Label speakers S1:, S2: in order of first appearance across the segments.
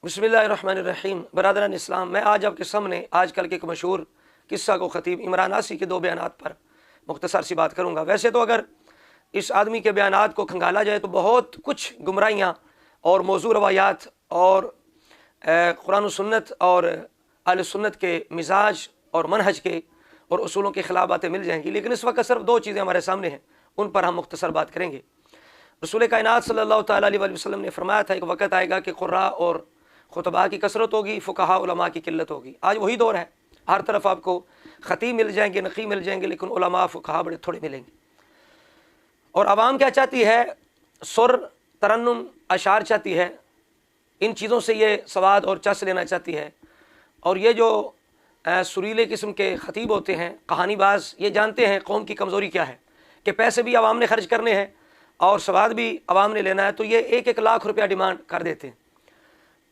S1: बिस्मिल्लाहिर्रहमानिर्रहीम। बरादरान इस्लाम, मैं आज आपके सामने आजकल के एक मशहूर किस्सा को ख़तीब इमरान आसी के दो बयानात पर मुख्तसर सी बात करूँगा। वैसे तो अगर इस आदमी के बयानात को खंगाला जाए तो बहुत कुछ गुमराहियाँ और मौजू रवायात और कुरान सुन्नत और अहले सुन्नत के मिजाज और मनहज के और उसूलों के ख़िलाफ़ बातें मिल जाएंगी, लेकिन इस वक्त सिर्फ दो चीज़ें हमारे सामने हैं, उन पर हम मुख्तसर बात करेंगे। रसूल कायनात सल्लल्लाहु तआला अलैहि वसल्लम ने फरमाया था, एक वक्त आएगा कि क़ुर्रा और खुतबा की कसरत होगी, फ़ुक़हा उलमा की किल्लत होगी। आज वही दौर है, हर तरफ आपको ख़तीब मिल जाएंगे, नक़ी मिल जाएंगे, लेकिन उलमा फ़ुक़हा बड़े थोड़े मिलेंगे। और आवाम क्या चाहती है? सुर, तरन्नुम, अशार चाहती है, इन चीज़ों से ये सवाद और चस लेना चाहती है। और ये जो सुरीले किस्म के ख़तीब होते हैं, कहानीबाज, ये जानते हैं कौम की कमज़ोरी क्या है कि पैसे भी आवाम ने खर्च करने हैं और सवाद भी आवाम ने लेना है, तो ये 1-1 लाख रुपया डिमांड कर देते हैं।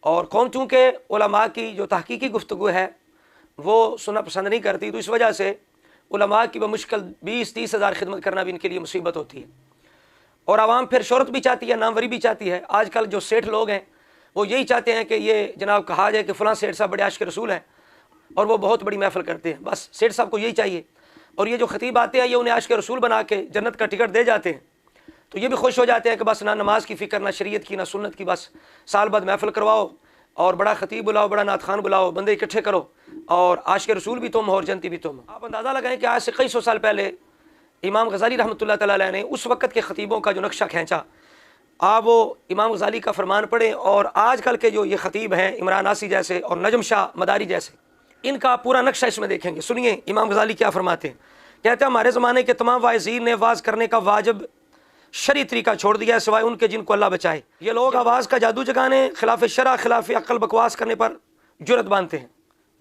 S1: और कौम चूँकि उलमा की जो तहकीकी गुफ्तगू है वो सुनना पसंद नहीं करती, तो इस वजह से उलमा की बमुश्किल 20-30 हज़ार खिदमत करना भी इनके लिए मुसीबत होती है। और आवाम फिर शोहरत भी चाहती है, नामवरी भी चाहती है। आजकल जो सेठ लोग हैं वो यही चाहते हैं कि ये जनाब कहा जाए कि फ़लाँ सेठ साहब बड़े आशिक़ रसूल हैं और वो बहुत बड़ी महफ़िल करते हैं, बस सेठ साहब को यही चाहिए। और ये जो ख़तीब आते हैं ये उन्हें आशिक़ रसूल बना के जन्नत का टिकट दे जाते हैं, तो ये भी खुश हो जाते हैं कि बस ना नमाज की फ़िक्र, ना शरीयत की, ना सुन्नत की, बस साल बाद महफ़िल करवाओ और बड़ा ख़तीब बुलाओ, बड़ा नात खान बुलाओ, बंदे इकट्ठे करो और आशिक़ रसूल भी तुम और जनती भी तुम। आप अंदाज़ा लगाएं कि आज से कई सौ साल पहले इमाम गज़ाली रहमतुल्लाह तआला अलैह ने उस वक़्त के ख़तीबों का जो नक्शा खींचा, आप वो इमाम गज़ाली का फरमान पढ़ें और आजकल के जो ये ख़तीब हैं, इमरान आसी जैसे और नजम शाह मदारी जैसे, इनका पूरा नक्शा इसमें देखेंगे। सुनिए इमाम गज़ाली क्या फरमाते हैं। कहते हैं, हमारे ज़माने के तमाम वाइज़ीन ने वाज़ करने का वाजिब शरी तरीका छोड़ दिया है, सिवाय उनके जिनको अल्लाह बचाए। ये लोग आवाज़ का जादू जगाने, खिलाफ शरा, खिलाफ अक्ल बकवास करने पर जुर्रत बांधते हैं।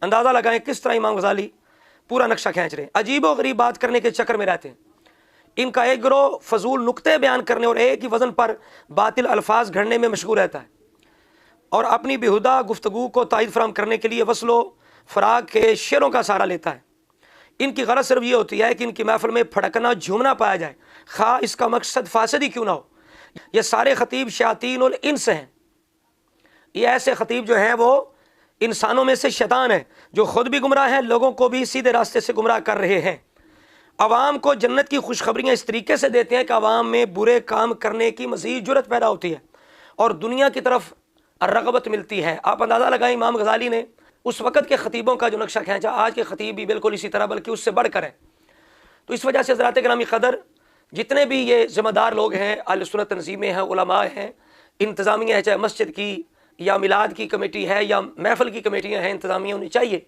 S1: अंदाज़ा लगाएं किस तरह इमाम गज़ाली पूरा नक्शा खींच रहे हैं। अजीब व गरीब बात करने के चक्कर में रहते हैं। इनका एक गिरोह फजूल नुक्ते बयान करने और एक ही वज़न पर बातिल अल्फाज घड़ने में मशगूल रहता है और अपनी बेहुदा गुफ्तगू को तायद फराहम करने के लिए वस्लो फ़राग के शेरों का सहारा लेता है। इनकी गरज सिर्फ ये होती है कि इनकी महफिल में फड़कना, झूमना पाया जाए, खा इसका मकसद फासद ही क्यों ना हो। ये सारे ख़तीब शयातीन और इंस हैं। ये ऐसे ख़तीब जो हैं वो इंसानों में से शैतान हैं, जो ख़ुद भी गुमराह हैं, लोगों को भी सीधे रास्ते से गुमराह कर रहे हैं। आवाम को जन्नत की खुशखबरियाँ इस तरीके से देते हैं कि आवाम में बुरे काम करने की मज़ीद जुर्रत पैदा होती है और दुनिया की तरफ रग़बत मिलती है। आप अंदाज़ा लगाएं, इमाम गज़ाली ने उस वक़्त के ख़तीबों का जो नक्शा खींचा, आज के ख़तीब भी बिल्कुल इसी तरह बल्कि उससे बढ़कर है। तो इस वजह से हज़रात गिरामी क़दर, जितने भी ये ज़िम्मेदार लोग हैं, अहले सुन्नत तंज़ीमें हैं, उलमा हैं, इंतज़ामिया है, चाहे मस्जिद की या मिलाद की कमेटी है या महफ़िल की कमेटियाँ हैं, इंतज़ामिया होनी चाहिए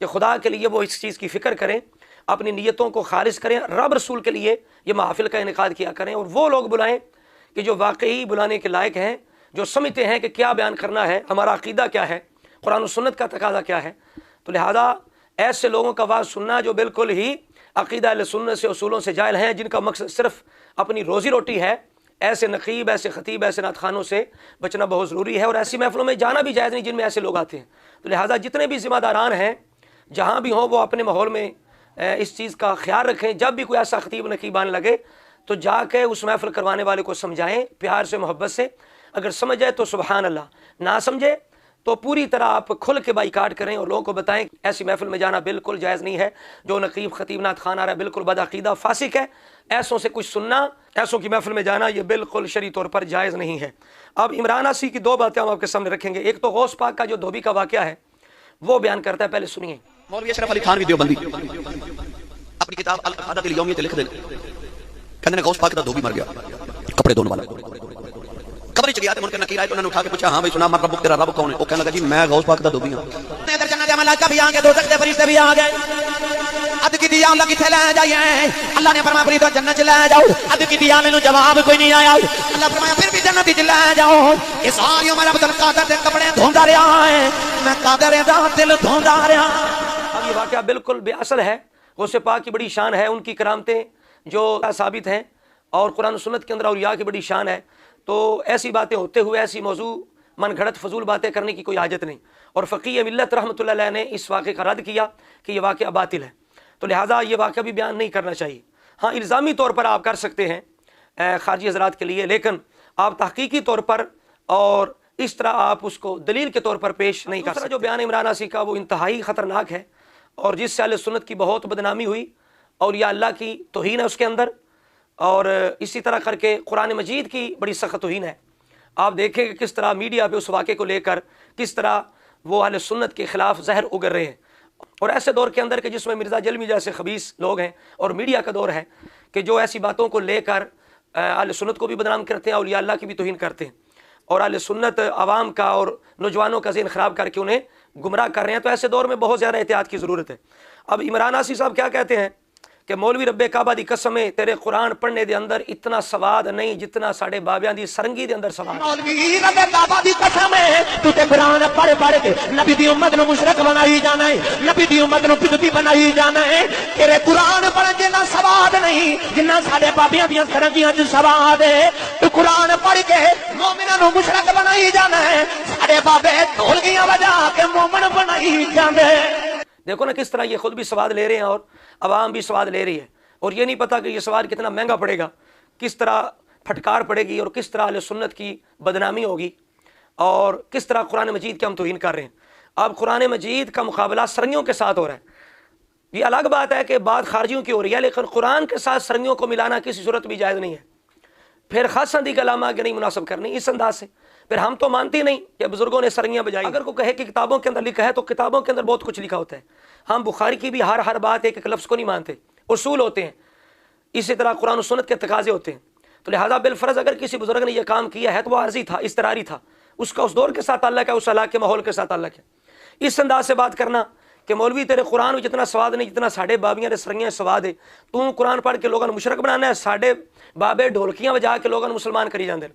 S1: कि खुदा के लिए वो इस चीज़ की फ़िक्र करें, अपनी नीयतों को खारिज करें, रब रसूल के लिए ये महफ़िल का इनेकाद किया करें और वो लोग बुलाएं कि जो वाकई बुलाने के लायक हैं, जो समझते हैं कि क्या बयान करना है, हमारा अक़ीदा क्या है, कुरान और सुन्नत का तकाज़ा क्या है। तो लिहाजा ऐसे लोगों का वाज़ सुनना जो बिल्कुल ही अक़ीदा अहले सुन्नत से, उसूलों से जाहिल हैं, जिनका मकसद सिर्फ अपनी रोज़ी रोटी है, ऐसे नक़ीब, ऐसे ख़तीब, ऐसे नात खानों से बचना बहुत ज़रूरी है और ऐसी महफ़िलों में जाना भी जायज़ नहीं जिनमें ऐसे लोग आते हैं। तो लिहाजा जितने भी ज़िम्मेदारान हैं, जहाँ भी हों, वो अपने माहौल में इस चीज़ का ख्याल रखें। जब भी कोई ऐसा ख़तीब नक़ीब आने लगे तो जाके उस महफ़िल करवाने वाले को समझाएं प्यार से, मोहब्बत से। अगर समझ जाए तो सुबहान अल्लाह, ना समझे तो पूरी तरह आप खुल के बाइकाट करें और लोगों को बताएं ऐसी महफ़िल में जाना बिल्कुल जायज़ नहीं है। जो नक़ीब, ख़तीब, नात खान आ रहा है बिल्कुल बदअक़ीदा फ़ासिक है। ऐसों से कुछ सुनना, ऐसों की महफ़िल में जाना ये बिल्कुल शरई तौर पर जायज़ नहीं है। अब इमरान आसी की दो बातें हम आपके सामने रखेंगे। एक तो गौस पाक का जो धोबी का वाक़या है वो बयान करता है, पहले सुनिए।
S2: मौलवी अशरफ अली खान भी देवबंदी अपनी किताब अल अक़ादत अल यौमिय्यत लिख दे, कहते हैं गौस पाक का धोबी मर गया, कपड़े धोने वाला। कब्र च गया तो उनके नकीर आए तो उन्होंने उठा के पूछा, हाँ भाई सुना मर रब्बुक, तेरा रब कौन है? वो कहने लगा जी मैं गौस पाक का धोबी हूं। इधर जन्नत के मलाइका भी आ गए, दोज़ख के फरिश्ते भी आ गए। अद की दिया अल्लाह किथे ले जाइए, अल्लाह ने फरमाया फरिश्तों जन्नत च ले जाओ। अद की दिया मैनू जवाब कोई नहीं आया, अल्लाह फरमाया फिर भी जन्नत च ले जाओ। ये सारी उम्र अब्दुल कादर दे कपड़े धोंदा रहा है, मैं कादर दा दिल धोंदा रहा।
S1: अब ये वाक़या बिल्कुल बेअसल है। गौसे पाक की बड़ी शान है, उनकी करामतें जो साबित हैं और कुरान सुन्नत के अंदर औलिया की बड़ी शान है। तो ऐसी बातें होते हुए ऐसी मौजू मन घड़त फजूल बातें करने की कोई हाजत नहीं। और फ़क़ीह मिल्लत रहमतुल्लाह अलैह ने इस वाक़े का रद्द किया कि यह वाक़या बातिल है, तो लिहाजा ये वाक़या भी बयान नहीं करना चाहिए। हाँ, इल्ज़ामी तौर पर आप कर सकते हैं खारजी हज़रात के लिए, लेकिन आप तहक़ीक़ी तौर पर और اس طرح آپ اس کو دلیل کے طور پر پیش نہیں کر سکتے۔ جو بیان عمران آسی کا وہ انتہائی خطرناک ہے، اور جس سے اہل سنت کی بہت بدنامی ہوئی، اولیاء اللہ کی توہین ہے اس کے اندر، اور اسی طرح کر کے قرآن مجید کی بڑی سخت توہین ہے۔ آپ دیکھیں کہ کس طرح میڈیا پہ اس واقعے کو لے کر کس طرح وہ اہل سنت کے خلاف زہر اگر رہے ہیں، اور ایسے دور کے اندر کہ جس میں مرزا جلمی جیسے خبیث لوگ ہیں، اور میڈیا کا دور ہے کہ جو ایسی باتوں کو لے کر اہل سنت کو بھی بدنام کرتے ہیں، اولیاء اللہ کی بھی توہین کرتے ہیں، اور اہل سنت عوام کا اور نوجوانوں کا ذہن خراب کر کے انہیں گمراہ کر رہے ہیں۔ تو ایسے دور میں بہت زیادہ احتیاط کی ضرورت ہے۔ اب عمران آسی صاحب کیا کہتے ہیں کہ مولوی رب کعبہ دی قسم ہے تیرے قرآن پڑھنے دے اندر اتنا سواد نہیں جتنا ساڑھے بابیاں دی سرنگی دے اندر سواد۔
S3: مولوی رب کعبہ دی قسم ہے تو تے قرآن پڑھ پڑھ کے نبی دی امت نو مشرک بنائی جانا ہے، نبی دی امت نو بدعتی بنائی جانا ہے۔ تیرے قرآن پڑھ جنا سواد نہیں جنہ ساڑھے بابیاں دی سرنگیاں وچ سواد ہے۔ تو قرآن پڑھ کے مومناں نو مشرک بنائی جانا ہے، ساڑھے بابے ڈھولکیاں بجا کے مومن بنائی جاندے۔
S1: دیکھو نا کس طرح یہ خود بھی سواد لے رہے ہیں اور عوام بھی سواد لے رہی ہے، اور یہ نہیں پتا کہ یہ سواد کتنا مہنگا پڑے گا، کس طرح پھٹکار پڑے گی، اور کس طرح اہل سنت کی بدنامی ہوگی، اور کس طرح قرآن مجید کے ہم توہین کر رہے ہیں۔ اب قرآن مجید کا مقابلہ سرنگیوں کے ساتھ ہو رہا ہے۔ یہ الگ بات ہے کہ بات خارجیوں کی ہو رہی ہے، لیکن قرآن کے ساتھ سرنگیوں کو ملانا کسی صورت بھی جائز نہیں ہے۔ پھر خاص دی کلامہ کہ نہیں مناسب کرنی اس انداز سے، پھر ہم تو مانتے نہیں کہ بزرگوں نے سرنگیاں بجائی۔ اگر کوئی کہے کہ کتابوں کے اندر لکھا ہے تو کتابوں کے اندر بہت کچھ لکھا ہوتا ہے۔ ہم بخاری کی بھی ہر بات ایک لفظ کو نہیں مانتے، اصول ہوتے ہیں، اسی طرح قرآن و سنت کے تقاضے ہوتے ہیں۔ تو لہٰذا بالفرض اگر کسی بزرگ نے یہ کام کیا ہے تو وہ عارضی تھا، اضطراری تھا، اس کا اس دور کے ساتھ تعلق ہے، اس علاقے کے ماحول کے ساتھ تعلق ہے۔ اس انداز سے بات کرنا کہ مولوی تیرے قرآن میں جتنا سواد نہیں جتنا ساڑھے بابیاں دے سرنگیاں سواد ہے، تو قرآن پڑھ کے لوگوں نے مشرک بنانا ہے، ساڑھے بابے ڈھولکیاں بجا کے لوگوں نے مسلمان کری جاندے۔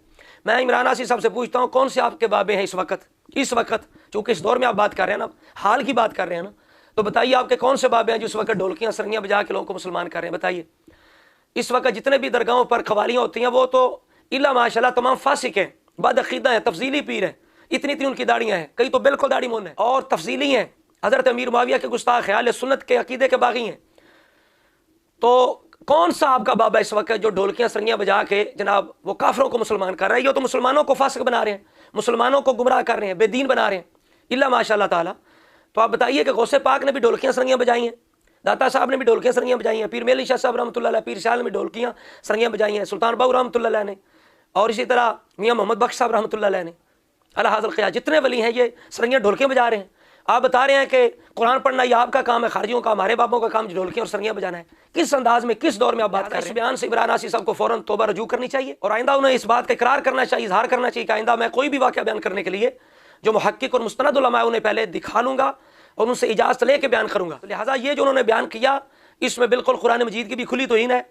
S1: میں عمران آسی صاحب سے پوچھتا ہوں کون سے آپ کے بابے ہیں اس وقت چونکہ اس دور میں آپ بات کر رہے ہیں نا، حال کی بات کر رہے ہیں نا، تو بتائیے آپ کے کون سے بابے ہیں جو اس وقت ڈھولکیاں سرنگیاں بجا کے لوگوں کو مسلمان کر رہے ہیں؟ بتائیے۔ اس وقت جتنے بھی درگاہوں پر قوالیاں ہوتی ہیں وہ تو الا ماشاء اللہ تمام فاسق ہیں، بد عقیدہ ہیں، تفضیلی پیر ہیں، اتنی ان کی داڑیاں ہیں، کئی تو بالکل داڑھی مون ہیں اور تفضیلی ہیں، حضرت امیر معاویہ کے گستاخ ہیں، اہل سنت کے عقیدے کے باغی ہیں۔ تو کون سا آپ کا بابا اس وقت جو ڈھولکیاں سرنگیاں بجا کے جناب وہ کافروں کو مسلمان کر رہا ہے؟ یہ تو مسلمانوں کو فاسق بنا رہے ہیں، مسلمانوں کو گمراہ کر رہے ہیں، بے دین بنا رہے ہیں، الا ماشاء اللہ تعالیٰ۔ تو آپ بتائیے کہ غوث پاک نے بھی ڈھولکیاں سرنگیاں بجائی ہیں، داتا صاحب نے بھی ڈھولکیاں سرنگیاں بجائی ہیں، پیر میلی شاہ صاحب رحمۃ اللہ علیہ، پیر شاہ نے بھی ڈھولکیاں سرنگیاں بجائی ہیں، سلطان باؤ رحمۃ اللہ علیہ نے، اور اسی طرح میاں محمد بخش صاحب رحمۃ اللہ علیہ نے، اللہ حاضر قیاس جتنے ولی ہیں یہ سرنگیاں ڈھولکیاں بجا رہے ہیں۔ آپ بتا رہے ہیں کہ قرآن پڑھنا یہ آپ کا کام ہے، خارجیوں کا، ہمارے بابوں کا کام ڈھولکیاں اور سرنگیاں بجانا ہے۔ کس انداز میں کس دور میں آپ بات کر رہے ہیں؟ اس بیان سے عمران آسی صاحب کو فوراً توبہ رجوع کرنی چاہیے، اور آئندہ انہیں اس بات کا اقرار کرنا چاہیے، اظہار کرنا چاہیے کہ آئندہ میں کوئی بھی واقعہ بیان کرنے کے لیے جو محقق اور مستند علماء انہیں پہلے دکھا لوں گا اور ان سے اجازت لے کے بیان کروں گا۔ لہٰذا یہ جو انہوں نے بیان کیا اس میں بالکل قرآن مجید کی بھی کھلی توہین ہے،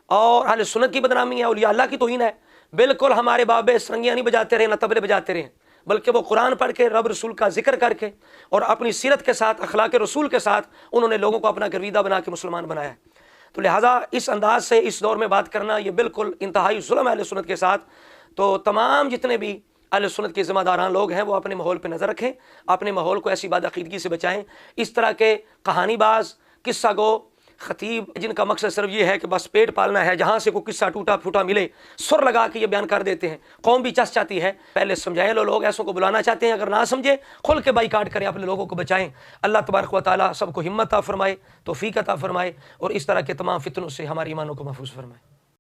S1: اور اہل سنت کی بدنامی ہے، اولیاء اللہ کی توہین ہے۔ بالکل ہمارے بابے سرنگیاں نہیں بجاتے رہے، نہ طبلے بجاتے رہے، بلکہ وہ قرآن پڑھ کے رب رسول کا ذکر کر کے اور اپنی سیرت کے ساتھ اخلاق رسول کے ساتھ انہوں نے لوگوں کو اپنا گرویدہ بنا کے مسلمان بنایا ہے۔ تو لہٰذا اس انداز سے اس دور میں بات کرنا یہ بالکل انتہائی ظلم ہے اہل سنت کے ساتھ۔ تو تمام جتنے بھی اہل سنت کے ذمہ داران لوگ ہیں وہ اپنے ماحول پہ نظر رکھیں، اپنے ماحول کو ایسی بد عقیدگی سے بچائیں۔ اس طرح کے کہانی باز، قصہ گو خطیب جن کا مقصد صرف یہ ہے کہ بس پیٹ پالنا ہے، جہاں سے کوئی قصہ ٹوٹا پھوٹا ملے سر لگا کے یہ بیان کر دیتے ہیں، قوم بھی چس چاہتی ہے۔ پہلے سمجھائیں، لوگ ایسوں کو بلانا چاہتے ہیں، اگر نہ سمجھے کھل کے بائیکاٹ کریں، اپنے لوگوں کو بچائیں۔ اللہ تبارک و تعالیٰ سب کو ہمت عطا فرمائے، توفیق عطا فرمائے، اور اس طرح کے تمام فتنوں سے ہمارے ایمانوں کو محفوظ فرمائے۔